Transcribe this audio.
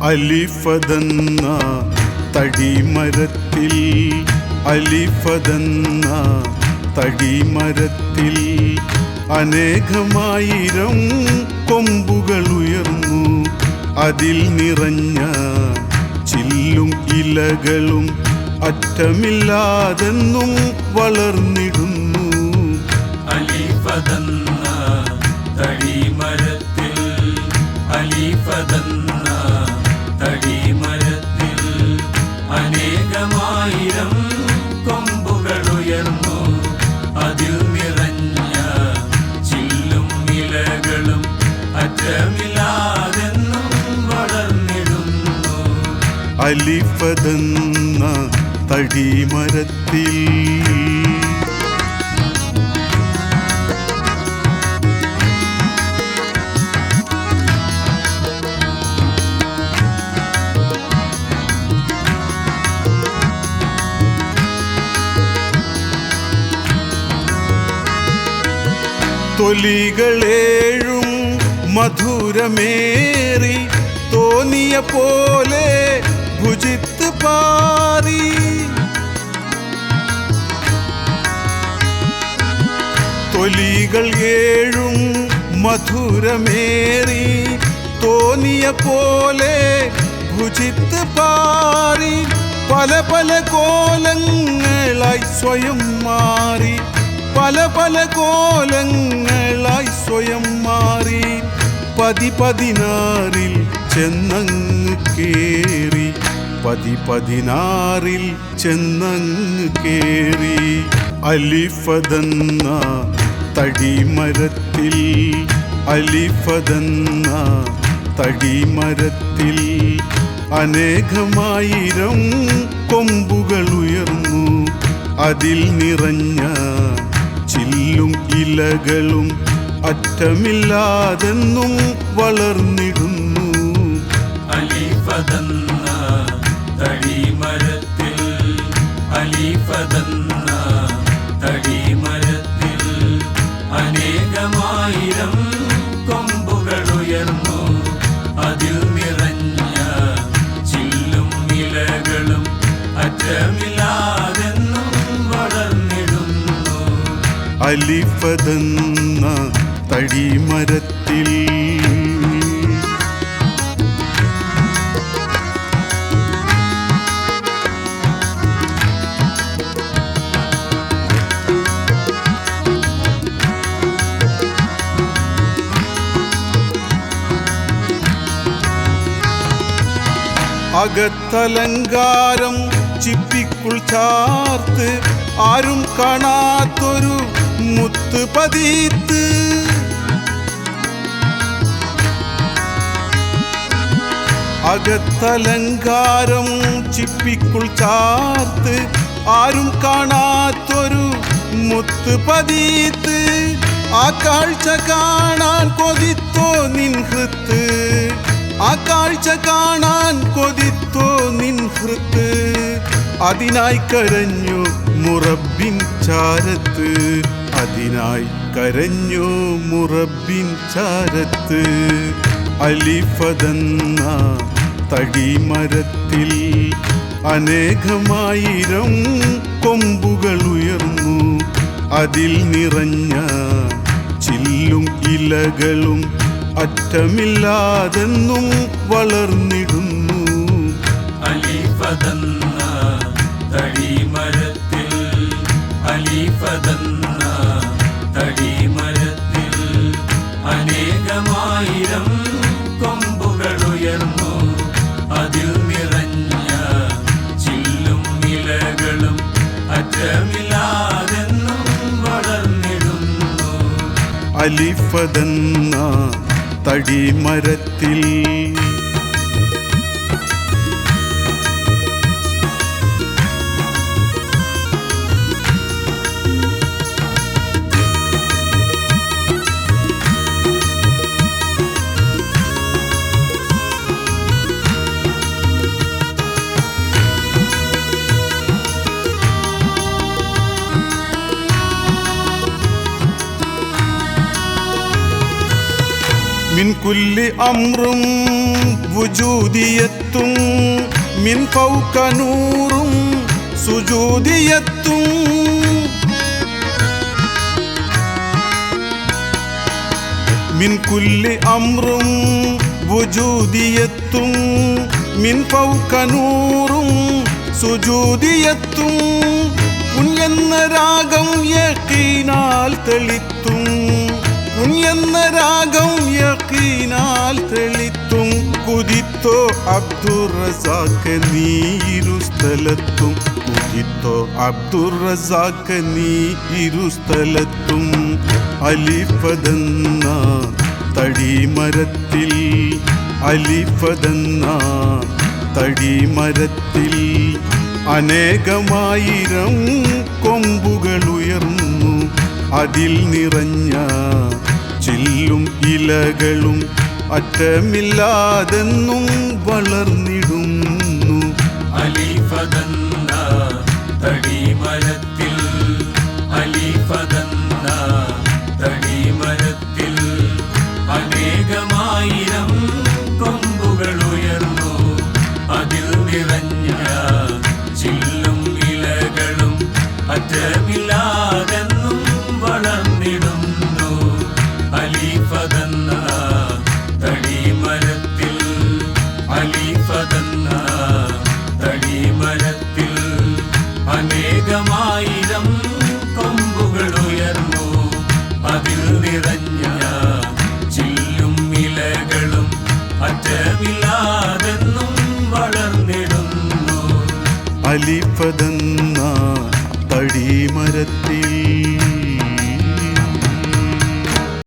അലിഫതെന്ന തടിമരത്തിൽ അലിഫതെന്ന തടിമരത്തിൽ അനേകമായിരം കൊമ്പുകൾ ഉയർന്നു. അതിൽ നിറഞ്ഞ ചില്ലും ഇലകളും അറ്റമില്ലാതെന്നും വളർന്നിടുന്നു. അലിഫതെന്ന തടിമരത്തിൽ അലിഫതെന്ന തടിമരത്തിൽ അനേകമായിരം കൊമ്പുകൾ ഉയർന്നു. അതിൽ നിറഞ്ഞ ചില്ലും ഇലകളും അറ്റമില്ലാതെന്നും വളർന്നിടുന്നു. അലിഫതെന്ന തടിമരത്തിൽ തൊലികളേഴും മധുരമേറി തോന്നിയ പോലെ ഭുജിത്ത് പാറി. തൊലികൾ ഏഴും മധുരമേറി തോന്നിയ പോലെ ഭുജിത്ത് പാറി. പല പല കോലങ്ങളായി സ്വയം മാറി. പല പല കോലങ്ങളായി സ്വയം മാറി. പതിനാറിൽ ചെന്നങ്ങ് കേറി. പതിനാറിൽ ചെന്നങ്ങ് കേറി. അലിഫതെന്ന തടിമരത്തിൽ അലിഫതെന്ന തടിമരത്തിൽ അനേകമായിരം കൊമ്പുകൾ ഉയർന്നു. അതിൽ നിറഞ്ഞ ചില്ലും ഇലകളും അറ്റമില്ലാതെന്നും വളർന്നിടുന്നു. അലിഫതെന്ന തടിമരത്തിൽ അലിഫതെന്ന തടിമരത്തിൽ അനേകമായിരം കൊമ്പുകൾ ഉയർന്നു. അതിൽ നിറഞ്ഞ ചില്ലും ഇലകളും അറ്റമില്ലാതെന്നും വളർന്നിടുന്നു. അലിഫതെന്ന തടിമരത്തിൽ അകത്തലങ്കാരം ചിപ്പിക്കുൾ ചാർത്ത് ആരും കാണാത്തൊരു മുത്ത് പതിത്ത്. അകത്തലങ്കാരം ചിപ്പിക്കുൾ ചാർത്ത് ആരും കാണാത്തൊരു മുത്ത് പതിത്ത്. ആ കാഴ്ച കാണാൻ കൊതിത്തോ നിൻ ഹൃത്ത്. ആ കാഴ്ച കാണാൻ കൊതിത്തോ നിൻ ഹൃത്ത്. അതിനായി കരഞ്ഞു മുറബിൻ ചാരത്ത്. അതിനായി കരഞ്ഞു മുറബിൻ ചാരത്ത്. അലിഫതെന്ന തടിമരത്തിൽ അനേകമായിരം കൊമ്പുകൾ ഉയർന്നു. അതിൽ നിറഞ്ഞ ചില്ലും ഇലകളും അറ്റമില്ലാതെന്നും വളർന്നിടുന്നു. അലിഫതെന്ന തടിമരത്തിൽ അലിഫതെന്ന തടിമരത്തിൽ അനേകമായിരം കൊമ്പുകൾ ഉയർന്നു. അതിൽ നിറഞ്ഞ ചില്ലും ഇലകളും അറ്റമില്ലാതെന്നും വളർന്നിടുന്നു. അലിഫതെന്ന തടിമരത്തിൽ മിൻ കുല്ലി അംറും വുജൂദിയത്തും മിൻ ഫൗക നൂറും സുജൂദിയത്തും മിൻ കുല്ലി അംറും വുജൂദിയത്തും മിൻ ഫൗക നൂറും സുജൂദിയത്തും കുഞ്ഞെന്ന രാഗം യഖീനാൽ തെളിത്തും കുഞ്ഞെന്ന രാഗം യഖീനാൽ തെളിത്തും കുതിത്തോ അബ്ദുർ റസാഖ് നീ ഇരു സ്ഥലത്തും കുതിത്തോ അബ്ദുർ റസാഖ് നീ ഇരു സ്ഥലത്തും അലിഫതെന്ന തടിമരത്തിൽ അലിഫതെന്ന തടിമരത്തിൽ അനേകമായിരം കൊമ്പുകളുയർന്നു അതിൽ നിറഞ്ഞ ചില്ലും ഇലകളും അറ്റമില്ലാതെന്നും വളർന്നിടുന്നു അലിഫതെന്ന തടിമരത്തിൽ അലിഫതെന്ന തടിമരത്തിൽ അനേകമായിരം കൊമ്പുകളുയർന്നു അതിൽ നിറഞ്ഞ ചില്ലും ഇലകളും അറ്റമില്ലാതെന്നും വളർന്നിടുന്നു അലിഫതെന്ന തടിമരത്തിൽ അലിഫതെന്ന തടിമരത്തിൽ അനേകമായിരം കൊമ്പുകളുയർന്നു അതിൽ നിറഞ്ഞ ചില്ലും ഇലകളും അറ്റമില്ലാതെന്നും വളർന്നിടുന്നു അലിഫതെന്ന തടിമരത്തിൽ